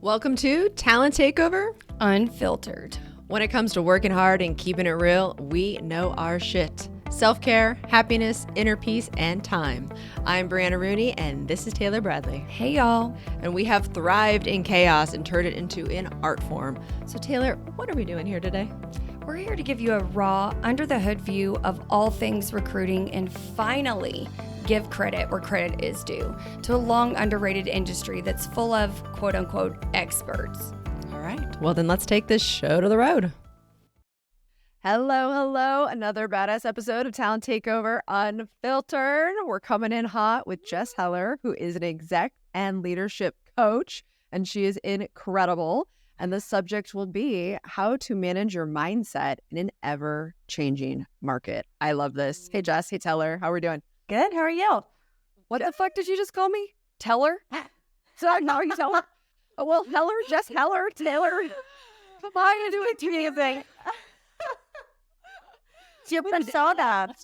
Welcome to Talent Takeover Unfiltered. When it comes to working hard and keeping it real, we know our shit. Self-care, happiness, inner peace, and time. I'm Brianna Rooney, and this is Taylor Bradley. Hey, y'all. And we have thrived in chaos and turned it into an art form. So Taylor, what are we doing here today? We're here to give you a raw, under-the-hood view of all things recruiting and finally give credit where credit is due to a long underrated industry that's full of quote-unquote experts. All right. Well, then let's take this show to the road. Hello. Another badass episode of Talent Takeover Unfiltered. We're coming in hot with Jess Heller, who is an exec and leadership coach, and she is incredible. And the subject will be how to manage your mindset in an ever-changing market. I love this. Hey, Jess. Hey, Taylor. How are we doing? Good. How are you? What the fuck did you just call me? Teller? So now you tell her? Oh, well, Heller, Jess Heller, Taylor. Come on, you're doing too many things. You saw that.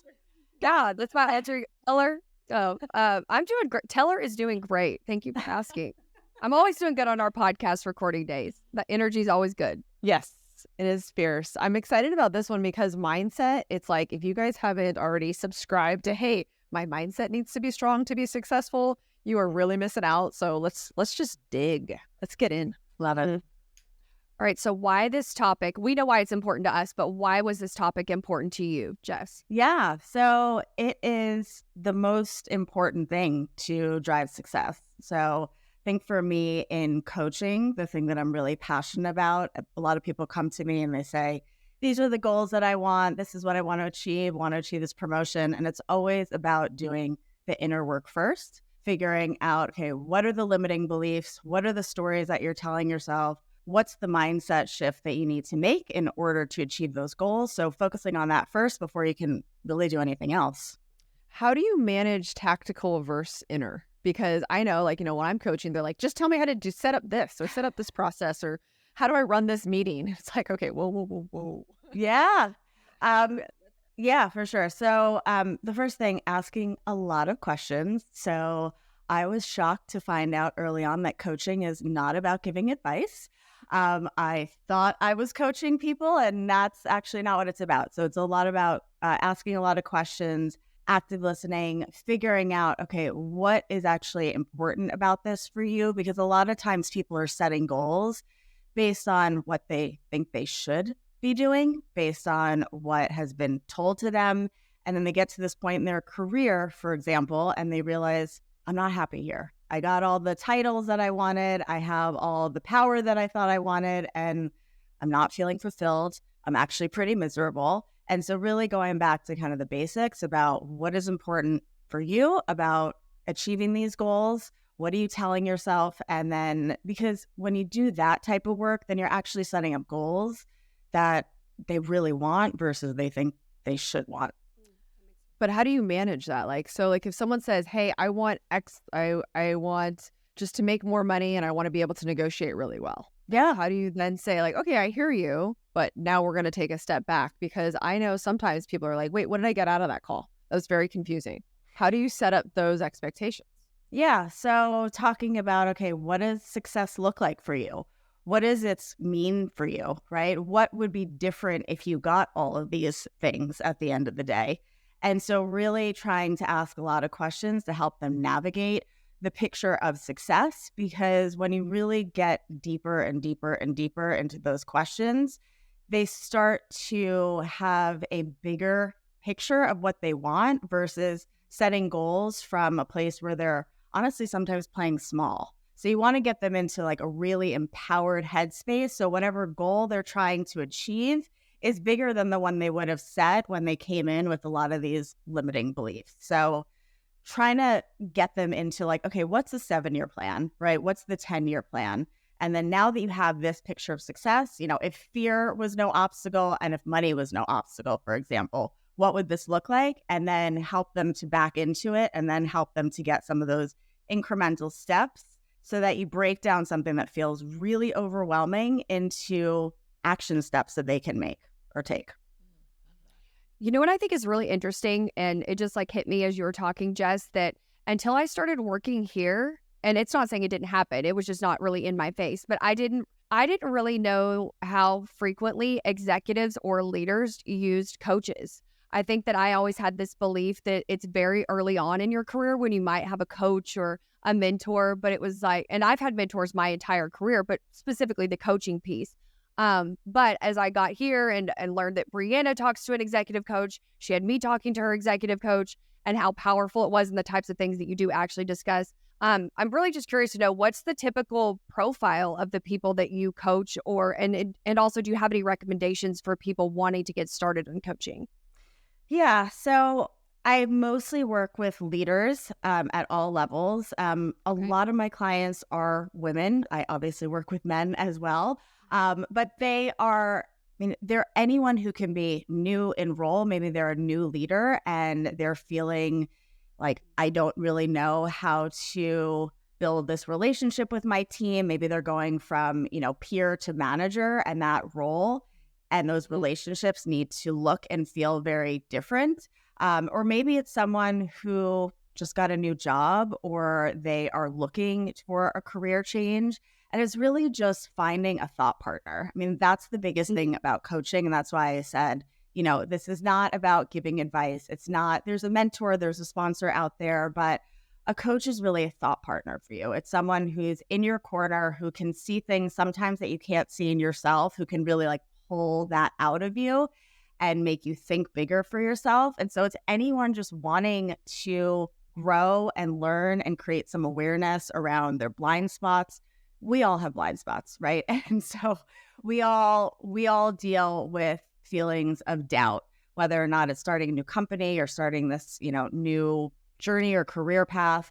God, that's my answer. Teller. I'm doing great. Teller is doing great. Thank you for asking. I'm always doing good on our podcast recording days. The energy is always good. Yes, it is fierce. I'm excited about this one because mindset, it's like if you guys haven't already subscribed to, hey, my mindset needs to be strong to be successful, you are really missing out. So let's just dig. Let's get in. Love it. All right, so why this topic? We know why it's important to us, but why was this topic important to you, Jess? Yeah, so it is the most important thing to drive success. So I think for me in coaching, the thing that I'm really passionate about, a lot of people come to me and they say, these are the goals that I want. This is what I want to achieve this promotion. And it's always about doing the inner work first, figuring out, okay, what are the limiting beliefs? What are the stories that you're telling yourself? What's the mindset shift that you need to make in order to achieve those goals? So focusing on that first before you can really do anything else. How do you manage tactical versus inner? Because I know, when I'm coaching, they're like, just tell me how to set up this or set up this process or how do I run this meeting? It's like, okay, whoa. Yeah. Yeah, for sure. So the first thing, asking a lot of questions. So I was shocked to find out early on that coaching is not about giving advice. I thought I was coaching people, and that's actually not what it's about. So it's a lot about asking a lot of questions, active listening, figuring out, okay, what is actually important about this for you? Because a lot of times people are setting goals based on what they think they should be doing, based on what has been told to them. And then they get to this point in their career, for example, and they realize, I'm not happy here. I got all the titles that I wanted. I have all the power that I thought I wanted, and I'm not feeling fulfilled. I'm actually pretty miserable. And so really going back to kind of the basics about what is important for you about achieving these goals. What are you telling yourself? And then, because when you do that type of work, then you're actually setting up goals that they really want versus they think they should want. But how do you manage that? If someone says, hey, I want X, I want just to make more money and I want to be able to negotiate really well. Yeah. How do you then say okay, I hear you, but now we're going to take a step back? Because I know sometimes people are like, wait, what did I get out of that call? That was very confusing. How do you set up those expectations? Yeah. So talking about, okay, what does success look like for you? What does it mean for you, right? What would be different if you got all of these things at the end of the day? And so really trying to ask a lot of questions to help them navigate the picture of success, because when you really get deeper and deeper and deeper into those questions, they start to have a bigger picture of what they want versus setting goals from a place where they're honestly sometimes playing small. So you want to get them into a really empowered headspace. So whatever goal they're trying to achieve is bigger than the one they would have set when they came in with a lot of these limiting beliefs. So trying to get them into okay, what's the 7-year plan, right? What's the 10-year plan? And then now that you have this picture of success, if fear was no obstacle and if money was no obstacle, for example, what would this look like? And then help them to back into it and then help them to get some of those incremental steps so that you break down something that feels really overwhelming into action steps that they can make or take. You know what I think is really interesting, and it just hit me as you were talking, Jess, that until I started working here, and it's not saying it didn't happen. It was just not really in my face. But I didn't really know how frequently executives or leaders used coaches. I think that I always had this belief that it's very early on in your career when you might have a coach or a mentor, but it was like, and I've had mentors my entire career, but specifically the coaching piece. But as I got here and learned that Brianna talks to an executive coach, she had me talking to her executive coach, and how powerful it was and the types of things that you do actually discuss. I'm really just curious to know, what's the typical profile of the people that you coach, and also, do you have any recommendations for people wanting to get started in coaching? Yeah, so I mostly work with leaders at all levels. A lot of my clients are women. I obviously work with men as well. But they're anyone who can be new in role. Maybe they're a new leader and they're feeling like, I don't really know how to build this relationship with my team. Maybe they're going from, peer to manager, and that role and those relationships need to look and feel very different. Or maybe it's someone who just got a new job, or they are looking for a career change. And it's really just finding a thought partner. I mean, that's the biggest thing about coaching. And that's why I said, this is not about giving advice. It's not, there's a mentor, there's a sponsor out there, but a coach is really a thought partner for you. It's someone who's in your corner, who can see things sometimes that you can't see in yourself, who can really pull that out of you and make you think bigger for yourself. And so it's anyone just wanting to grow and learn and create some awareness around their blind spots. We all have blind spots, right? And so we all deal with feelings of doubt, whether or not it's starting a new company or starting this, new journey or career path.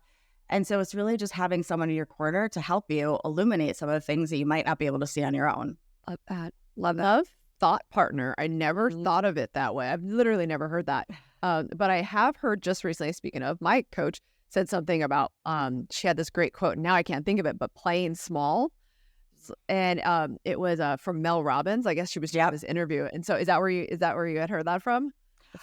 And so it's really just having someone in your corner to help you illuminate some of the things that you might not be able to see on your own. Love that. Love thought partner. I never thought of it that way. I've literally never heard that. But I have heard just recently, speaking of, my coach said something about, she had this great quote, and now I can't think of it, but playing small. And it was from Mel Robbins. I guess she was doing this interview. And so is that where you had heard that from?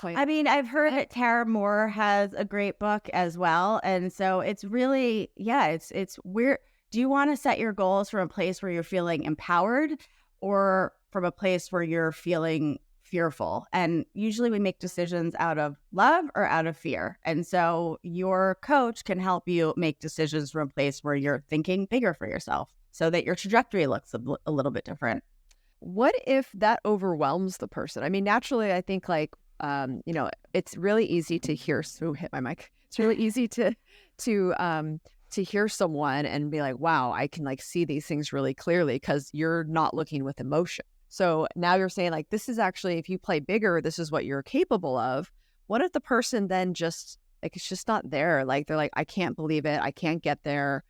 I mean, I've heard that Tara Moore has a great book as well. And so it's really, it's weird. Do you want to set your goals from a place where you're feeling empowered, or from a place where you're feeling fearful? And usually we make decisions out of love or out of fear. And so your coach can help you make decisions from a place where you're thinking bigger for yourself, so that your trajectory looks a little bit different. What if that overwhelms the person? I mean, naturally, I think it's really easy to hear. So hit my mic. It's really easy to hear someone and be like, wow, I can see these things really clearly, because you're not looking with emotion. So now you're saying this is actually, if you play bigger, this is what you're capable of. What if the person then just it's just not there? They're like, I can't believe it. I can't get there.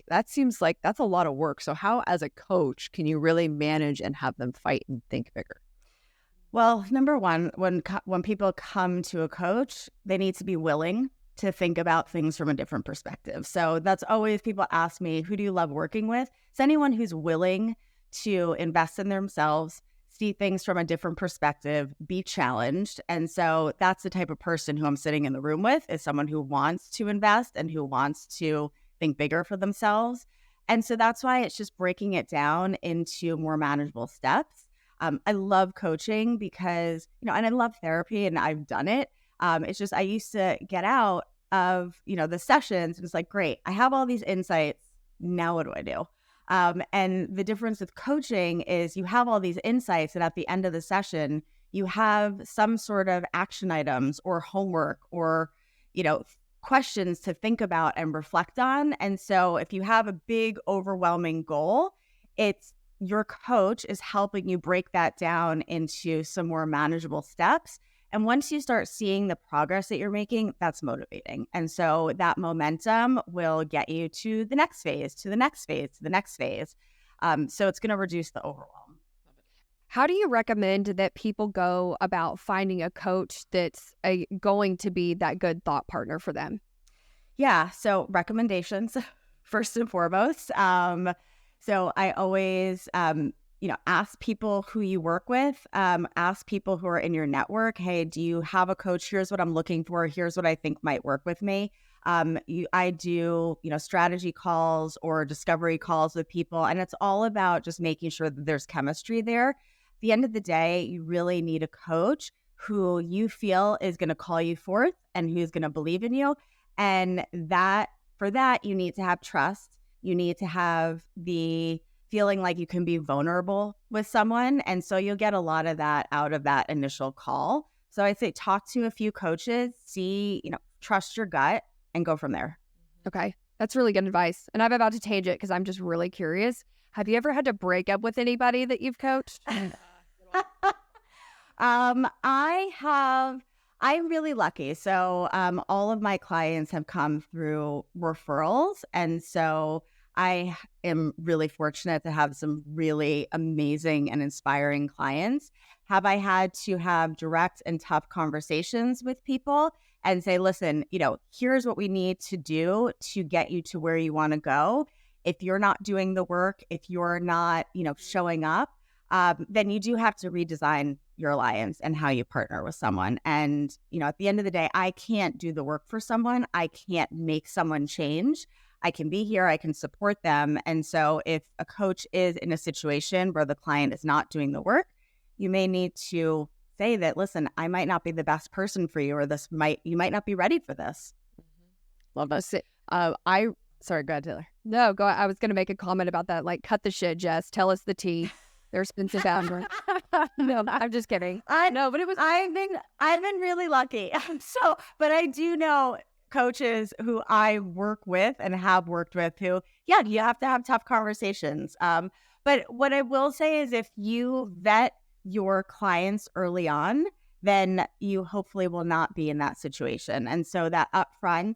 That seems like that's a lot of work. So how, as a coach, can you really manage and have them fight and think bigger? Well, number one, when people come to a coach, they need to be willing to think about things from a different perspective. So that's always, people ask me, who do you love working with? It's anyone who's willing to invest in themselves, see things from a different perspective, be challenged. And so that's the type of person who I'm sitting in the room with, is someone who wants to invest and who wants to think bigger for themselves. And so that's why it's just breaking it down into more manageable steps. I love coaching because, and I love therapy, and I've done it. It's just, I used to get out of, the sessions, and it's like, great, I have all these insights. Now what do I do? And the difference with coaching is you have all these insights, and at the end of the session, you have some sort of action items or homework or, questions to think about and reflect on. And so if you have a big, overwhelming goal, it's your coach is helping you break that down into some more manageable steps. And once you start seeing the progress that you're making, that's motivating. And so that momentum will get you to the next phase, to the next phase, to the next phase. So it's going to reduce the overwhelm. How do you recommend that people go about finding a coach that's going to be that good thought partner for them? Yeah. So recommendations, first and foremost. So I always, ask people who you work with, ask people who are in your network, hey, do you have a coach? Here's what I'm looking for. Here's what I think might work with me. I do, strategy calls or discovery calls with people, and it's all about just making sure that there's chemistry there. At the end of the day, you really need a coach who you feel is going to call you forth and who's going to believe in you. And for that, you need to have trust. You need to have the feeling like you can be vulnerable with someone. And so you'll get a lot of that out of that initial call. So I'd say talk to a few coaches, trust your gut, and go from there. Okay. That's really good advice. And I'm about to change it because I'm just really curious. Have you ever had to break up with anybody that you've coached? I have. I'm really lucky. So all of my clients have come through referrals. And so I am really fortunate to have some really amazing and inspiring clients. Have I had to have direct and tough conversations with people and say, listen, here's what we need to do to get you to where you want to go. If you're not doing the work, if you're not, showing up, then you do have to redesign your alliance and how you partner with someone. And, at the end of the day, I can't do the work for someone. I can't make someone change. I can be here. I can support them. And so if a coach is in a situation where the client is not doing the work, you may need to say that, listen, I might not be the best person for you, or you might not be ready for this. Love that. Sorry, go ahead, Taylor. No, go. I was going to make a comment about that. Like, cut the shit, Jess. Tell us the tea. There's been some boundaries. No, I'm just kidding. I've been really lucky. But I do know coaches who I work with and have worked with who, you have to have tough conversations. But what I will say is if you vet your clients early on, then you hopefully will not be in that situation. And so that upfront,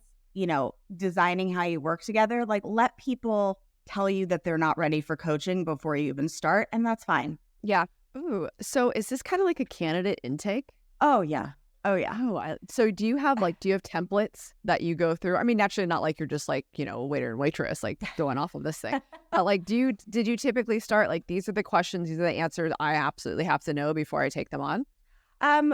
designing how you work together, like let people tell you that they're not ready for coaching before you even start. And that's fine. Yeah. Ooh, so is this kind of like a candidate intake? Oh, yeah. So do you have templates that you go through? I mean, naturally not like you're just like, waiter and waitress, like going off of this thing. But like, did you typically start like, these are the questions, these are the answers I absolutely have to know before I take them on?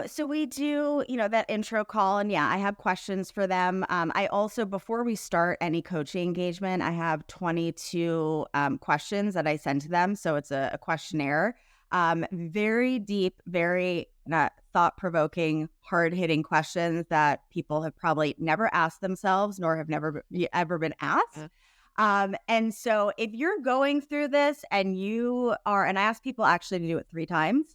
So we do, that intro call, and I have questions for them. I also, before we start any coaching engagement, I have 22 questions that I send to them. So it's a questionnaire, very deep, very thought-provoking, hard-hitting questions that people have probably never asked themselves, nor have never ever been asked. And so if you're going through this and I ask people actually to do it 3 times.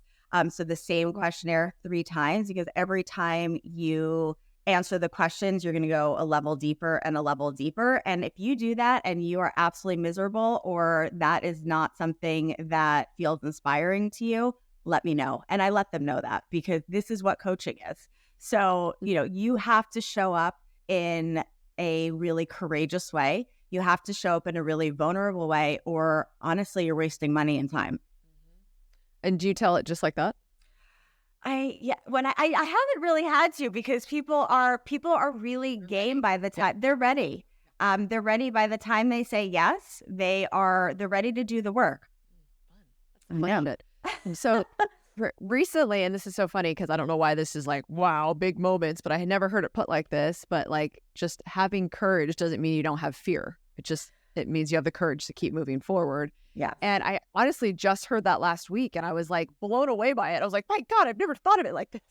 So the same questionnaire 3 times, because every time you answer the questions, you're going to go a level deeper and a level deeper. And if you do that and you are absolutely miserable, or that is not something that feels inspiring to you, let me know. And I let them know that, because this is what coaching is. So, you have to show up in a really courageous way. You have to show up in a really vulnerable way, or honestly, you're wasting money and time. And do you tell it just like that? I haven't really had to, because people are really game by the time they're ready. They're ready by the time they say yes. They're ready to do the work. I found it. So recently, and this is so funny because I don't know why this is like, wow, big moments, but I had never heard it put like this. But like, just having courage doesn't mean you don't have fear. It means you have the courage to keep moving forward. Yeah. And I honestly just heard that last week, and I was like blown away by it. I was like, my God, I've never thought of it like this.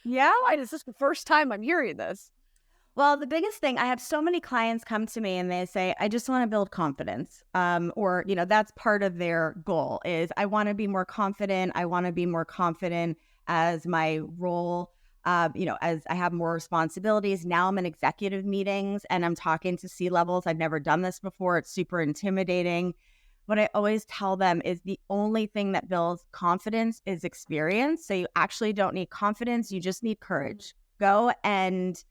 Yeah. Why is this the first time I'm hearing this? Well, the biggest thing, I have so many clients come to me and they say, I just want to build confidence. Or, that's part of their goal is I want to be more confident. I want to be more confident as my role, as I have more responsibilities. Now I'm in executive meetings and I'm talking to C-levels. I've never done this before. It's super intimidating. What I always tell them is the only thing that builds confidence is experience. So you actually don't need confidence. You just need courage. Go and,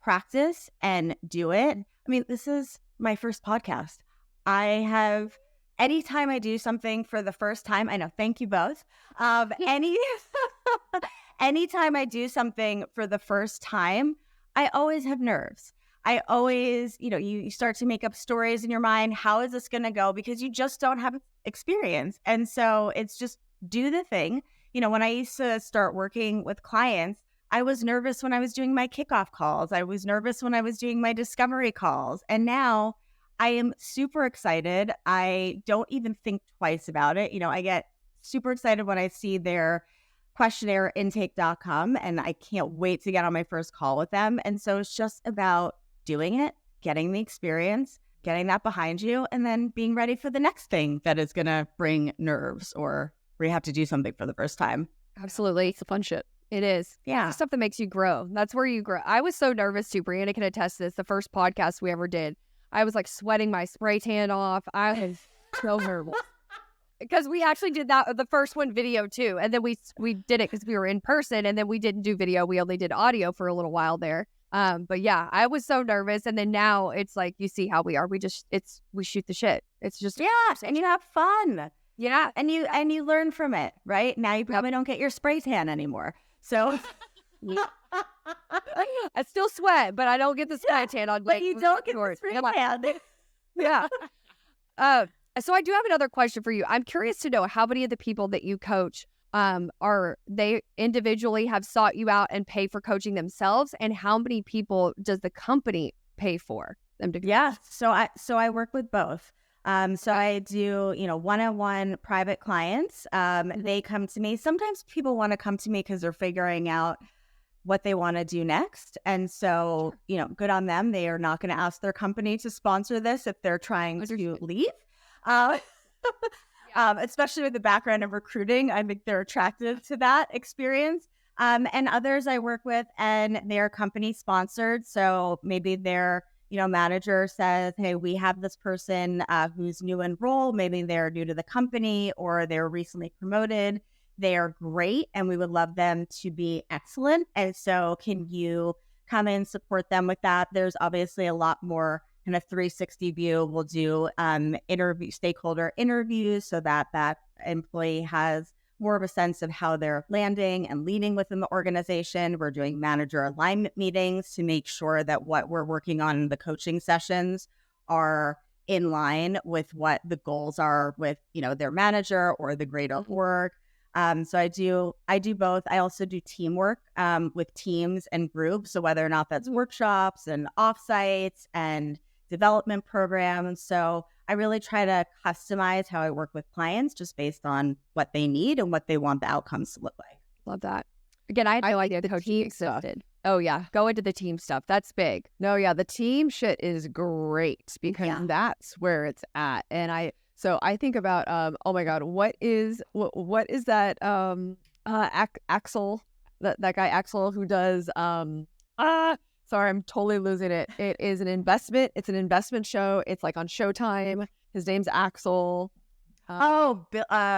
practice and do it. I mean, this is my first podcast. Anytime I do something for the first time, I know, thank you both. Anytime I do something for the first time, I always have nerves. I always, you start to make up stories in your mind. How is this going to go? Because you just don't have experience. And so it's just do the thing. When I used to start working with clients, I was nervous when I was doing my kickoff calls. I was nervous when I was doing my discovery calls. And now I am super excited. I don't even think twice about it. I get super excited when I see their questionnaire intake.com, and I can't wait to get on my first call with them. And so it's just about doing it, getting the experience, getting that behind you, and then being ready for the next thing that is going to bring nerves or where you have to do something for the first time. Absolutely. It's the fun shit. It is. Yeah. It's the stuff that makes you grow. That's where you grow. I was so nervous too. Brianna can attest to this. The first podcast we ever did, I was like sweating my spray tan off. I was so nervous. Because we actually did that, the first one video too. And then we did it because we were in person, and then we didn't do video. We only did audio for a little while there. But yeah, I was so nervous. And then now it's like, you see how we are. We shoot the shit. It's just, and you have fun. yeah. And you learn from it, right? Now you probably don't get your spray tan anymore. So I still sweat, but I don't get the spray tan on. But you don't get the spray tan. Yeah. So I do have another question for you. I'm curious to know how many of the people that you coach are they individually have sought you out and pay for coaching themselves, and how many people does the company pay for them to coach? Yeah. So I work with both. So I do, one-on-one private clients. They come to me. Sometimes people want to come to me because they're figuring out what they want to do next. And so, good on them. They are not going to ask their company to sponsor this if they're trying to leave. Especially with the background of recruiting, I think they're attracted to that experience. And others I work with, and they're company sponsored. So maybe their manager says, hey, we have this person who's new in role. Maybe they're new to the company or they're recently promoted. They are great, and we would love them to be excellent. And so can you come in, support them with that? There's obviously a lot more kind of 360 view. We'll do stakeholder interviews so that employee has more of a sense of how they're landing and leading within the organization. We're doing manager alignment meetings to make sure that what we're working on in the coaching sessions are in line with what the goals are with, their manager or the greater org. So I do both. I also do teamwork with teams and groups. So whether or not that's workshops and offsites and development programs. So I really try to customize how I work with clients just based on what they need and what they want the outcomes to look like. Love that. Again, I had no idea the coaching existed. Oh yeah, go into the team stuff. That's big. No, yeah, the team shit is great because that's where it's at. And I think about oh my god, what is that Axel, that guy Axel who does sorry, I'm totally losing it. It is an investment. It's an investment show. It's like on Showtime. His name's Axel. Billions?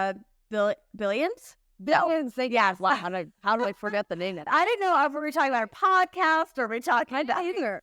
Billions. Yes. Wow, how do I forget the name of that? I didn't know if we were talking about a podcast or we talking about either.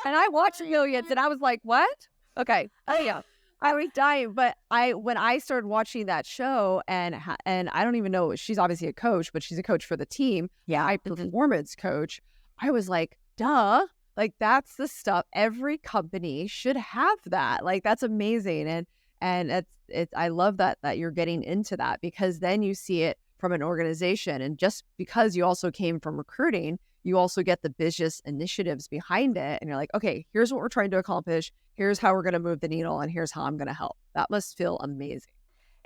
And I watched Millions, and I was like, what? Okay. Oh yeah. I was dying, but when I started watching that show, and I don't even know, she's obviously a coach, but she's a coach for the team. Yeah, I performance coach. I was like, duh, like that's the stuff every company should have that. Like that's amazing, and it's I love that you're getting into that, because then you see it from an organization, and just because you also came from recruiting, you also get the business initiatives behind it, and you're like, okay, here's what we're trying to accomplish. Here's how we're going to move the needle, and here's how I'm going to help. That must feel amazing.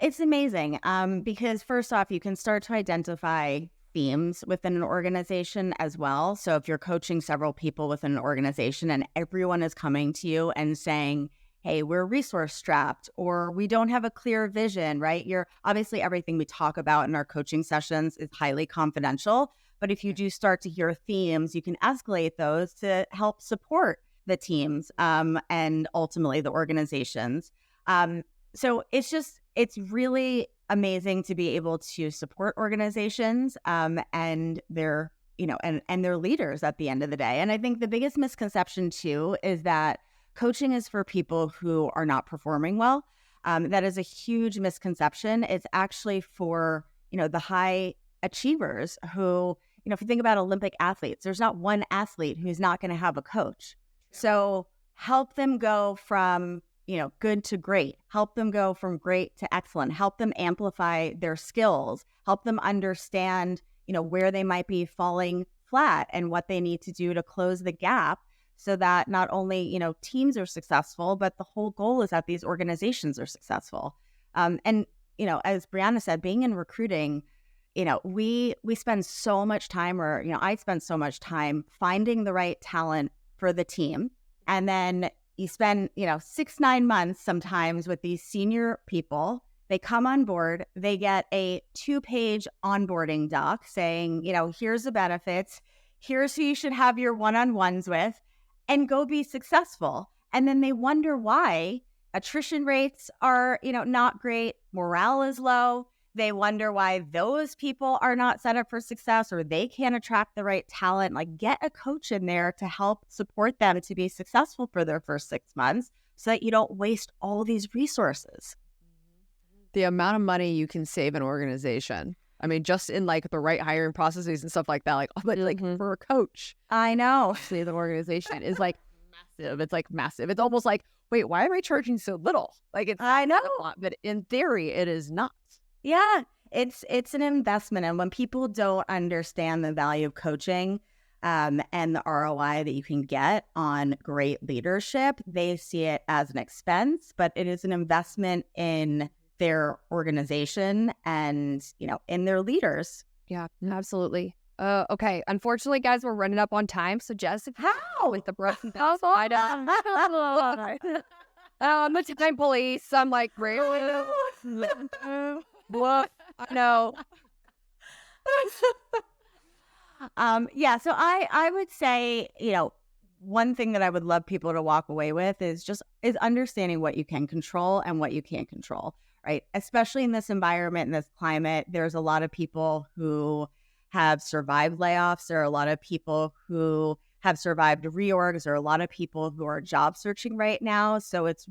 It's amazing because first off, you can start to identify themes within an organization as well. So if you're coaching several people within an organization and everyone is coming to you and saying, hey, we're resource strapped, or we don't have a clear vision, right? Obviously everything we talk about in our coaching sessions is highly confidential. But if you do start to hear themes, you can escalate those to help support the teams and ultimately the organizations. So it's really amazing to be able to support organizations and their and their leaders at the end of the day. And I think the biggest misconception too is that coaching is for people who are not performing well. That is a huge misconception. It's actually for the high achievers who, if you think about Olympic athletes, there's not one athlete who's not going to have a coach. So help them go from good to great, help them go from great to excellent, help them amplify their skills, help them understand, where they might be falling flat and what they need to do to close the gap so that not only, teams are successful, but the whole goal is that these organizations are successful. And, as Brianna said, being in recruiting, we spend so much time, or, I spend so much time finding the right talent for the team. And then you spend, 6-9 months sometimes with these senior people. They come on board, they get a 2-page onboarding doc saying, here's the benefits, here's who you should have your one-on-ones with, and go be successful. And then they wonder why attrition rates are, not great, morale is low. They wonder why those people are not set up for success, or they can't attract the right talent. Like, get a coach in there to help support them to be successful for their first 6 months so that you don't waste all these resources. The amount of money you can save an organization. I mean, just in like the right hiring processes and stuff like that, for a coach, I know. the organization is like massive. It's like massive. It's almost like, wait, why am I charging so little? Like, I know, a lot, but in theory, it is not. Yeah, it's an investment. And when people don't understand the value of coaching and the ROI that you can get on great leadership, they see it as an expense, but it is an investment in their organization and, in their leaders. Yeah, absolutely. Okay. Unfortunately, guys, we're running up on time. So, Jess, with the broken I'm the time police. I'm like, really? What? I know. So I would say, one thing that I would love people to walk away with is understanding what you can control and what you can't control, right? Especially in this environment, in this climate, there's a lot of people who have survived layoffs. There are a lot of people who have survived reorgs. There are a lot of people who are job searching right now. So it's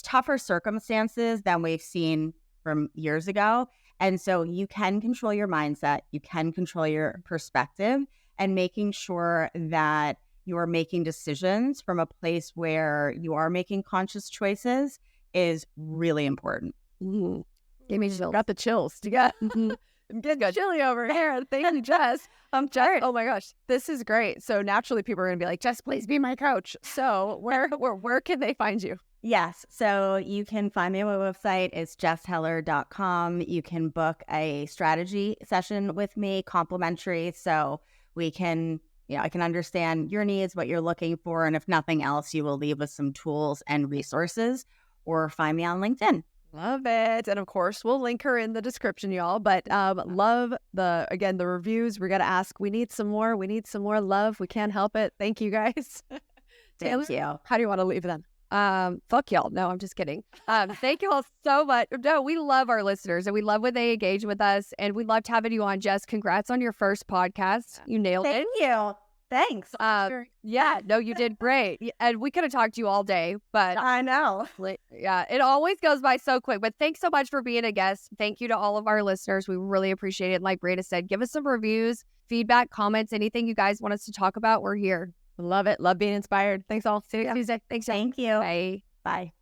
tougher circumstances than we've seen from years ago. And so you can control your mindset, you can control your perspective, and making sure that you are making decisions from a place where you are making conscious choices is really important. Ooh. Gave me chills. Got the chills. You got I'm getting chilly over here. Thank you, Jess. Jess, oh my gosh, this is great. So naturally people are going to be like, Jess, please be my coach. So where can they find you? Yes. So you can find me on my website. It's jessheller.com. You can book a strategy session with me, complimentary. So we can, I can understand your needs, what you're looking for. And if nothing else, you will leave with some tools and resources, or find me on LinkedIn. Love it. And of course, we'll link her in the description, y'all. But love the reviews. We're going to ask, we need some more. We need some more love. We can't help it. Thank you, guys. Thank you. How do you want to leave them? Fuck y'all. No, I'm just kidding. Thank you all so much. No, we love our listeners and we love when they engage with us, and we loved having you on, Jess. Congrats on your first podcast. You nailed it. Thank you. Thanks. Yeah, no, you did great. And we could have talked to you all day, but I know. Yeah, it always goes by so quick. But thanks so much for being a guest. Thank you to all of our listeners. We really appreciate it. Like Breda said, give us some reviews, feedback, comments, anything you guys want us to talk about. We're here. Love it. Love being inspired. Thanks all. See you Tuesday. Thanks. Thank you. Bye. Bye.